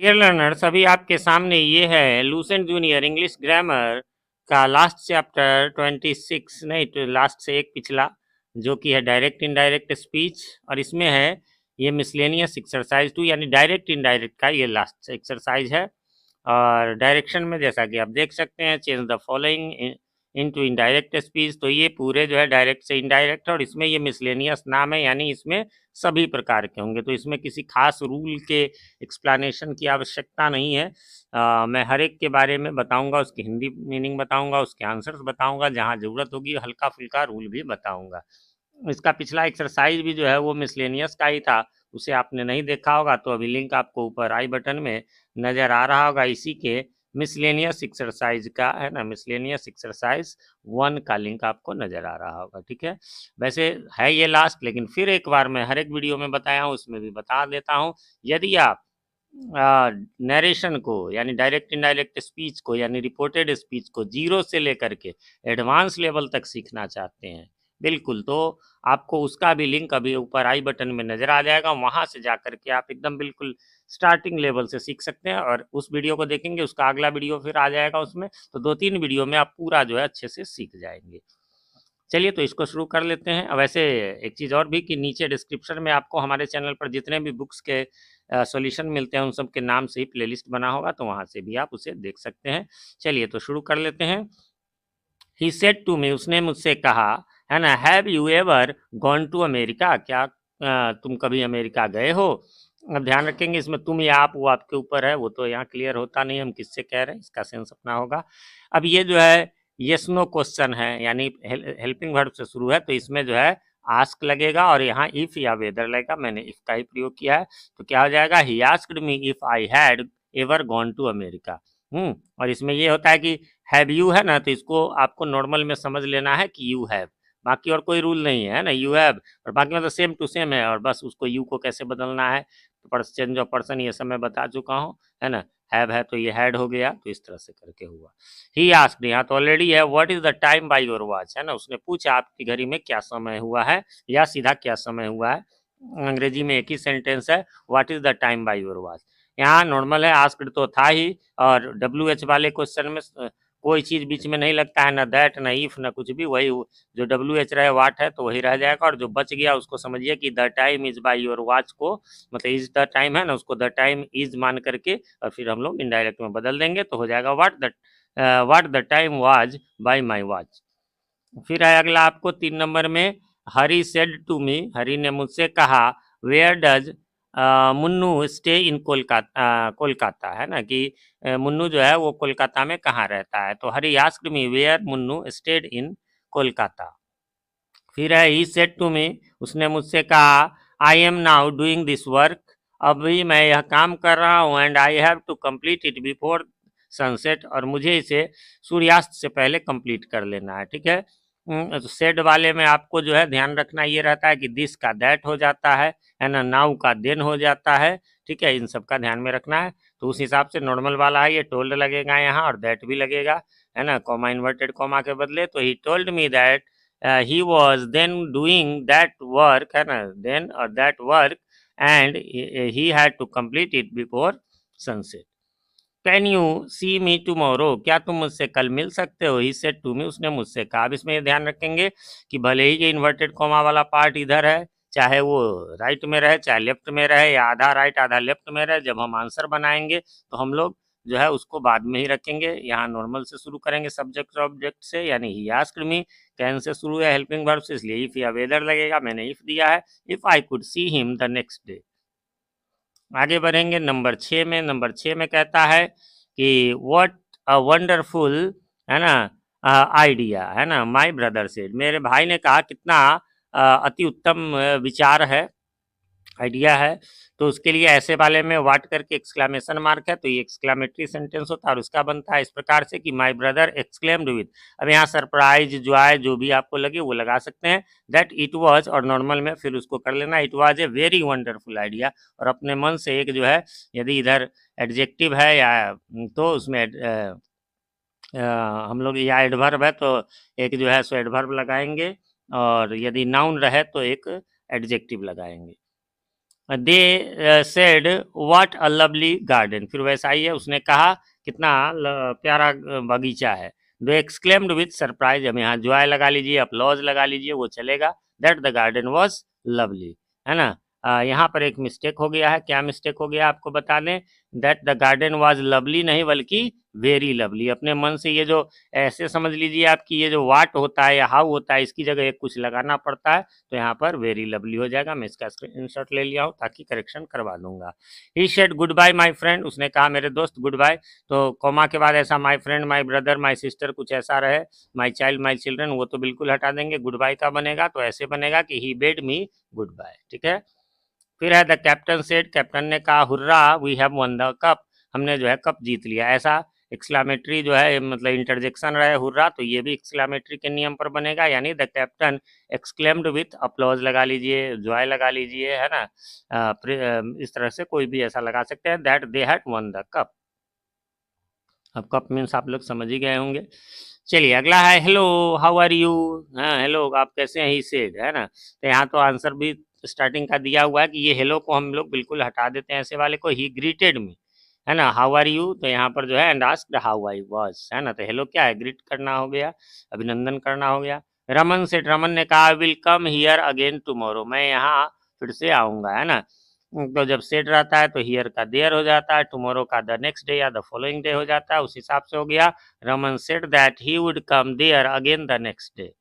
Dear learners, अभी आपके सामने ये है लूसेंट जूनियर इंग्लिश ग्रामर का लास्ट चैप्टर 26, नहीं तो लास्ट से एक पिछला, जो कि है डायरेक्ट इनडायरेक्ट स्पीच। और इसमें है ये मिसलेनियस एक्सरसाइज 2, यानी डायरेक्ट इनडायरेक्ट का ये लास्ट एक्सरसाइज है। और डायरेक्शन में जैसा कि आप देख सकते हैं, change the following into indirect speech, तो ये पूरे जो है डायरेक्ट से इनडायरेक्ट है। और इसमें ये मिसलेनियस नाम है, यानी इसमें सभी प्रकार के होंगे, तो इसमें किसी खास रूल के एक्सप्लेनेशन की आवश्यकता नहीं है। मैं हर एक के बारे में बताऊंगा, उसकी हिंदी मीनिंग बताऊंगा, उसके आंसर्स बताऊंगा, जहां ज़रूरत होगी हल्का फुल्का रूल भी बताऊंगा। इसका पिछला एक्सरसाइज भी जो है वो मिसलेनियस का ही था, उसे आपने नहीं देखा होगा तो अभी लिंक आपको ऊपर आई बटन में नज़र आ रहा होगा। इसी के मिसलेनियस एक्सरसाइज का है ना, मिसलेनियस एक्सरसाइज 1 का लिंक आपको नज़र आ रहा होगा। ठीक है, वैसे है ये लास्ट, लेकिन फिर एक बार मैं हर एक वीडियो में बताया हूँ, उसमें भी बता देता हूँ। यदि आप नरेशन को यानी डायरेक्ट इनडायरेक्ट स्पीच को यानी रिपोर्टेड स्पीच को जीरो से लेकर के एडवांस लेवल तक सीखना चाहते हैं, बिल्कुल, तो आपको उसका भी लिंक अभी ऊपर आई बटन में नज़र आ जाएगा। वहाँ से जा कर के आप एकदम बिल्कुल स्टार्टिंग लेवल से सीख सकते हैं, और उस वीडियो को देखेंगे, उसका अगला वीडियो फिर आ जाएगा उसमें, तो 2-3 वीडियो में आप पूरा जो है अच्छे से सीख जाएंगे। चलिए, तो इसको शुरू कर लेते हैं। वैसे एक चीज़ और भी कि नीचे डिस्क्रिप्शन में आपको हमारे चैनल पर जितने भी बुक्स के सॉल्यूशन मिलते हैं, उन सब के नाम से ही प्लेलिस्ट बना होगा, तो वहाँ से भी आप उसे देख सकते हैं। चलिए, तो शुरू कर लेते हैं। ही सेड टू मी, उसने मुझसे कहा, है ना, have you ever gone to America, क्या तुम कभी अमेरिका गए हो? अब ध्यान रखेंगे, इसमें तुम या आप, वो आपके ऊपर है, वो तो यहाँ क्लियर होता नहीं हम किससे कह रहे हैं, इसका सेंस अपना होगा। अब ये जो है यस नो क्वेश्चन है, यानी हेल्पिंग वर्ब से शुरू है, तो इसमें जो है आस्क लगेगा, और यहाँ इफ या वेदर लगेगा। मैंने इफ का ही प्रयोग किया है, तो क्या हो जाएगा, he asked me if I had ever gone to America. और इसमें ये होता है कि हैव यू है ना, तो इसको आपको नॉर्मल में समझ लेना है कि यू हैव, बाकी और कोई रूल नहीं है ना, यू हैव, और बाकी मतलब सेम टू सेम है, और बस उसको यू को कैसे बदलना है, तो चेंज ऑफ पर्सन ये सब मैं बता चुका हूँ, है ना। हैव है तो ये हैड हो गया, तो इस तरह से करके हुआ। ही आस्क्ड, यहाँ तो ऑलरेडी है, what is the time by your watch, है ना, उसने पूछा आपकी घड़ी में क्या समय हुआ है, या सीधा क्या समय हुआ है। अंग्रेजी में एक ही सेंटेंस है, what is the time by your watch. यहाँ नॉर्मल है, आस्क्ड तो था ही, और डब्ल्यू एच वाले क्वेश्चन में कोई चीज़ बीच में नहीं लगता है, ना दैट ना इफ ना कुछ भी, वही जो डब्ल्यू एच रहे वाट है तो वही रह जाएगा, और जो बच गया उसको समझिए कि the time is by your watch को, मतलब इज द टाइम है ना, उसको द टाइम इज मान करके और फिर हम लोग इनडायरेक्ट में बदल देंगे, तो हो जाएगा what the time was by my watch. फिर है अगला आपको 3 नंबर में, हरी सेड टू मी, हरी ने मुझसे कहा, where does Munnu stay in Kolkata, Kolkata है ना, कि मुन्नू जो है वो कोलकाता में कहाँ रहता है, तो Hari asked me where Munnu stayed in Kolkata. फिर है ही सेड टू मी, उसने मुझसे कहा, I am now doing this work, अभी मैं यह काम कर रहा हूँ, and I have to complete it before sunset, और मुझे इसे सूर्यास्त से पहले कंप्लीट कर लेना है। ठीक है, तो सेड वाले में आपको जो है ध्यान रखना ये रहता है कि दिस का दैट हो जाता है ना, नाउ का देन हो जाता है। ठीक है, इन सब का ध्यान में रखना है, तो उस हिसाब से नॉर्मल वाला है, ये टोल्ड लगेगा यहाँ, और दैट भी लगेगा, है ना, कॉमा इन्वर्टेड कॉमा के बदले, तो ही told me that he was then doing that work, है ना, then or that work, and he had to complete it before sunset. Can you see me tomorrow, क्या तुम मुझसे कल मिल सकते हो, ही सेड टू मी, उसने मुझसे कहा। अब इसमें ये ध्यान रखेंगे कि भले ही ये इन्वर्टेड कॉमा वाला पार्ट इधर है, चाहे वो राइट में रहे चाहे लेफ्ट में रहे, या आधा राइट आधा लेफ्ट में रहे, जब हम आंसर बनाएंगे तो हम लोग जो है उसको बाद में ही रखेंगे। यहाँ नॉर्मल से शुरू करेंगे, सब्जेक्ट ऑब्जेक्ट से, यानी ही आस्क्ड मी, कैन से शुरू है हेल्पिंग वर्ब से, इसलिए इफ या वेदर लगेगा, मैंने इफ दिया है, if I could see him the next day. आगे बढ़ेंगे नंबर 6 में, नंबर 6 में कहता है कि व्हाट अ वंडरफुल, है ना, आइडिया, है ना, माय ब्रदर सेड, मेरे भाई ने कहा, कितना अति उत्तम विचार है, आइडिया है। तो उसके लिए ऐसे वाले में वाट करके एक्सक्लेमेशन मार्क है, तो ये एक्सक्लेमेटरी सेंटेंस होता है, और उसका बनता है इस प्रकार से कि माय ब्रदर एक्सक्लेम्ड विद, अब यहाँ सरप्राइज जॉय जो भी आपको लगे वो लगा सकते हैं, दैट इट वाज, और नॉर्मल में फिर उसको कर लेना, it was a very wonderful idea, और अपने मन से एक जो है, यदि इधर एडजेक्टिव है या तो उसमें हम लोग, या एडवर्ब है तो एक जो है सो एडवर्ब लगाएंगे, और यदि नाउन रहे तो एक एडजेक्टिव लगाएंगे। दे said what a lovely garden, फिर वैसा ही है, उसने कहा कितना प्यारा बगीचा है। दे एक्सक्लेम्ड विथ सरप्राइज, हम यहाँ जॉय लगा लीजिए, अपलॉज लगा लीजिए, वो चलेगा, that the garden was lovely, है ना। यहाँ पर एक मिस्टेक हो गया है, क्या मिस्टेक हो गया आपको बता दें, that the garden was lovely नहीं बल्कि वेरी लवली। अपने मन से ये जो ऐसे समझ लीजिए आपकी ये जो वाट होता है या हाउ होता है इसकी जगह एक कुछ लगाना पड़ता है, तो यहाँ पर वेरी लवली हो जाएगा। मैं इसका स्क्रीनशॉट ले लिया हूँ ताकि करेक्शन करवा दूंगा। He said good bye my friend, उसने कहा मेरे दोस्त गुड बाय, तो कॉमा के बाद ऐसा my friend, my brother, my sister कुछ ऐसा रहे, माई चाइल्ड, माई चिल्ड्रन वो तो बिल्कुल हटा देंगे। गुड बाय का बनेगा तो ऐसे बनेगा कि ही बेड मी गुड बाय, ठीक है। फिर है द कैप्टन सेड, कैप्टन ने कहा hurrah we have won the cup, हमने जो है कप जीत लिया। ऐसा एक्सक्लामेटरी जो है मतलब इंटरजेक्शन रहे हुर्रा, तो ये भी एक्सक्लामेटरी के नियम पर बनेगा, यानी the captain exclaimed with applause लगा लीजिए, जॉय लगा लीजिए, है ना। इस तरह से कोई भी ऐसा लगा सकते हैं, that they had one the cup. अब कप मीन्स आप लोग समझ ही गए होंगे। चलिए अगला है हेलो हाउ आर यू, हाँ हेलो आप कैसे हैं, ही सेड, है ना। तो यहाँ तो आंसर भी स्टार्टिंग का दिया हुआ है कि ये हेलो को हम लोग बिल्कुल हटा देते हैं, ऐसे वाले को, ही ग्रीटेड मी, है ना। हाउ आर यू, तो यहाँ पर जो है and asked how I was, है ना। तो हेलो क्या है, ग्रीट करना हो गया, अभिनंदन करना हो गया। रमन सेड, रमन ने कहा will come here again tomorrow, मैं यहाँ फिर से आऊँगा, है ना। तो जब सेड रहता है तो हियर का देयर हो जाता है, टुमारो का द नेक्स्ट डे या द फॉलोइंग डे हो जाता है, उस हिसाब से हो गया। Raman said that he would come there again the next day.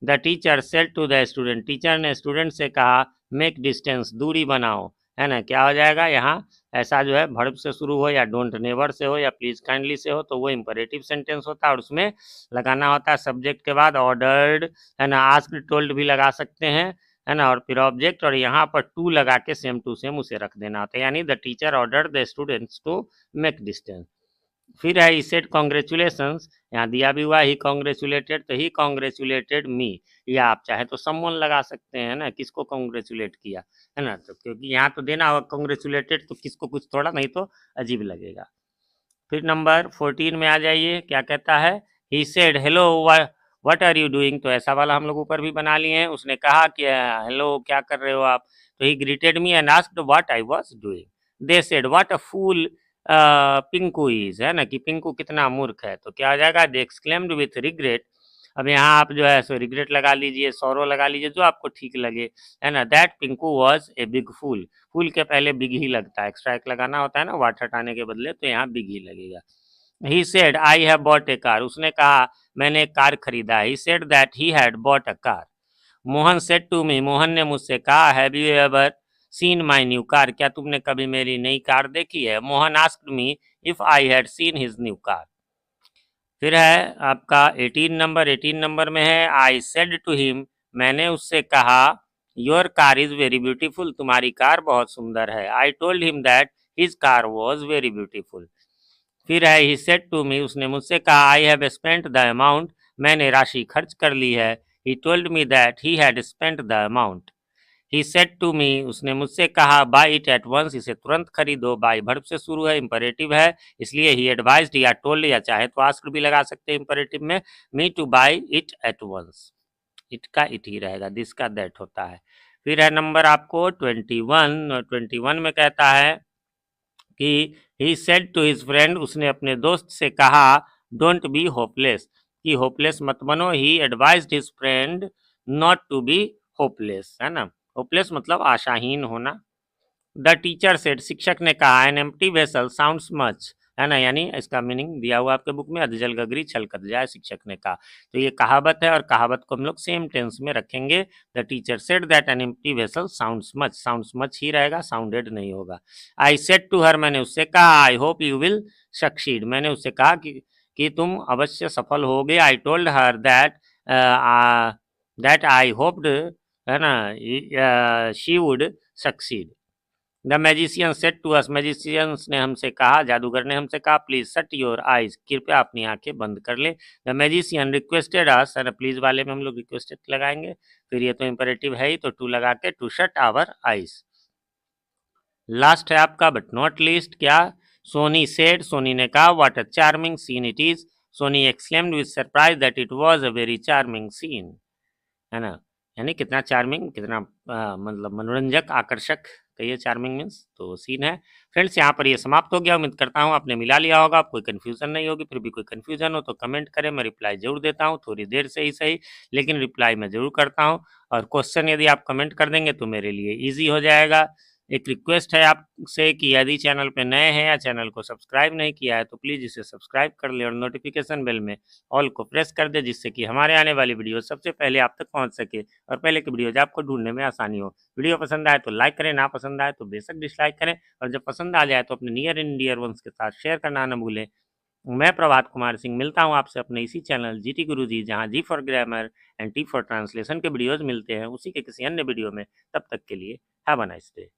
The teacher said to the student, teacher ने स्टूडेंट से कहा मेक डिस्टेंस, दूरी बनाओ, है ना। क्या हो जाएगा यहाँ, ऐसा जो है वर्ब से शुरू हो या डोंट नेवर से हो या प्लीज काइंडली से हो तो वो इंपरेटिव सेंटेंस होता है और उसमें लगाना होता है सब्जेक्ट के बाद ऑर्डर्ड, है ना। आस्क्ड टोल्ड भी लगा सकते हैं, है ना, और फिर ऑब्जेक्ट और यहाँ पर टू लगा के सेम टू सेम उसे रख देना होता है, यानी the teacher order the students to make distance. फिर है ही सेड कॉन्ग्रेचुलेशंस, यहाँ दिया भी हुआ ही कॉन्ग्रेचुलेटेड, तो ही कॉन्ग्रेचुलेटेड मी, या आप चाहे तो समवन लगा सकते हैं ना, किसको कॉन्ग्रेचुलेट किया, है ना। तो क्योंकि यहाँ तो देना होगा कॉन्ग्रेचुलेटेड, तो किसको कुछ थोड़ा, नहीं तो अजीब लगेगा। फिर नंबर 14 में आ जाइए, क्या कहता है, he said hello what are you doing, तो ऐसा वाला हम लोग ऊपर भी बना लिए हैं। उसने कहा कि हेलो क्या कर रहे हो आप, तो he greeted me and asked what I was doing. They said what a fool Pinku is, है ना, कि पिंकू कितना मूर्ख है, तो क्या हो जाएगा, दे एक्सक्लेम्ड विथ रिग्रेट। अब यहाँ आप जो है सो रिग्रेट लगा लीजिए, सौरो लगा लीजिए, जो आपको ठीक लगे, है ना। That Pinku was a big fool, fool के पहले बिग ही लगता है, एक्स्ट्रा एक लगाना होता है ना वाट हटाने के बदले, तो यहाँ बिग ही लगेगा। He said I have bought a car, उसने कहा मैंने एक कार खरीदा है। He said that he had bought a car. Mohan said to me, Mohan ने मुझसे कहा have you ever seen my new car, क्या तुमने कभी मेरी नई कार देखी है। Mohan asked me if I had seen his new car. फिर है आपका 18 नंबर में है आई सेड टू हिम, मैंने उससे कहा your car is very beautiful, तुम्हारी कार बहुत सुंदर है। I told him that his car was very beautiful. फिर है ही सेड टू मी, उसने मुझसे कहा I have spent the amount, मैंने राशि खर्च कर ली है। He told me that he had spent the amount. He said to me, उसने मुझसे कहा बाय इट एट वंस, इसे तुरंत खरीदो। बाय वर्ब से शुरू है, इंपरेटिव है, इसलिए ही एडवाइज्ड या टोल्ड या चाहे तो आस्क्ड भी लगा सकते हैं इंपरेटिव में, me to buy it at once. It का इट ही रहेगा, दिस का दैट होता है। फिर है नंबर आपको 21 में कहता है कि he said to his friend, उसने अपने दोस्त से कहा डोंट बी होपलेस, कि होपलेस मत बनो। He advised his friend not to be hopeless, है ना। होपलेस मतलब आशाहीन होना। द टीचर सेड, शिक्षक ने कहा an empty vessel sounds much, है ना, यानी इसका मीनिंग दिया हुआ आपके बुक में, अधजल गगरी छल कर जाए, शिक्षक ने कहा। तो ये कहावत है और कहावत को हम लोग सेम टेंस में रखेंगे। The teacher said that an empty vessel sounds much ही रहेगा, साउंडेड नहीं होगा। आई सेड टू हर, मैंने उससे कहा I hope you will succeed, मैंने उससे कहा कि तुम अवश्य सफल होगे। I told her that I hoped, है ना, she would succeed. The magician said to us, magicians ने हमसे कहा, जादूगर ने हमसे कहा प्लीज शट योर आइज, कृपया अपनी आंखें बंद कर ले। द मैजिशियन रिक्वेस्टेड अस, है ना, प्लीज वाले में हम लोग रिक्वेस्टेड लगाएंगे, फिर ये तो इंपरेटिव है ही, तो टू लगा के to shut our eyes. Last है आपका बट नॉट लीस्ट, क्या, सोनी सेड, सोनी ने कहा what a charming scene it is, Soni exclaimed with surprise that it was a very charming scene, है ना, यानी कितना चार्मिंग, कितना मतलब मनोरंजक, आकर्षक कहिए चार्मिंग मीन्स, तो सीन है। फ्रेंड्स यहाँ पर ये समाप्त हो गया। उम्मीद करता हूँ आपने मिला लिया होगा, कोई कन्फ्यूज़न नहीं होगी। फिर भी कोई कन्फ्यूज़न हो तो कमेंट करें, मैं रिप्लाई ज़रूर देता हूँ, थोड़ी देर से ही सही, लेकिन रिप्लाई मैं ज़रूर करता हूँ। और क्वेश्चन यदि आप कमेंट कर देंगे तो मेरे लिए ईज़ी हो जाएगा। एक रिक्वेस्ट है आपसे कि यदि चैनल पे नए हैं या चैनल को सब्सक्राइब नहीं किया है तो प्लीज़ इसे सब्सक्राइब कर ले और नोटिफिकेशन बेल में ऑल को प्रेस कर दे, जिससे कि हमारे आने वाली वीडियो सबसे पहले आप तक पहुंच सके और पहले की वीडियोज आपको ढूंढने में आसानी हो। वीडियो पसंद आए तो लाइक करें, ना पसंद आए तो बेशक डिसलाइक करें, और जब पसंद आ जाए तो अपने नियर एंड डियर वंस के साथ शेयर करना न भूलें। मैं प्रभात कुमार सिंह मिलता हूं आपसे अपने इसी चैनल जीटी गुरुजी, जहां G for grammar and T for translation के वीडियोज मिलते हैं, उसी के किसी अन्य वीडियो में। तब तक के लिए हैव अ नाइस डे।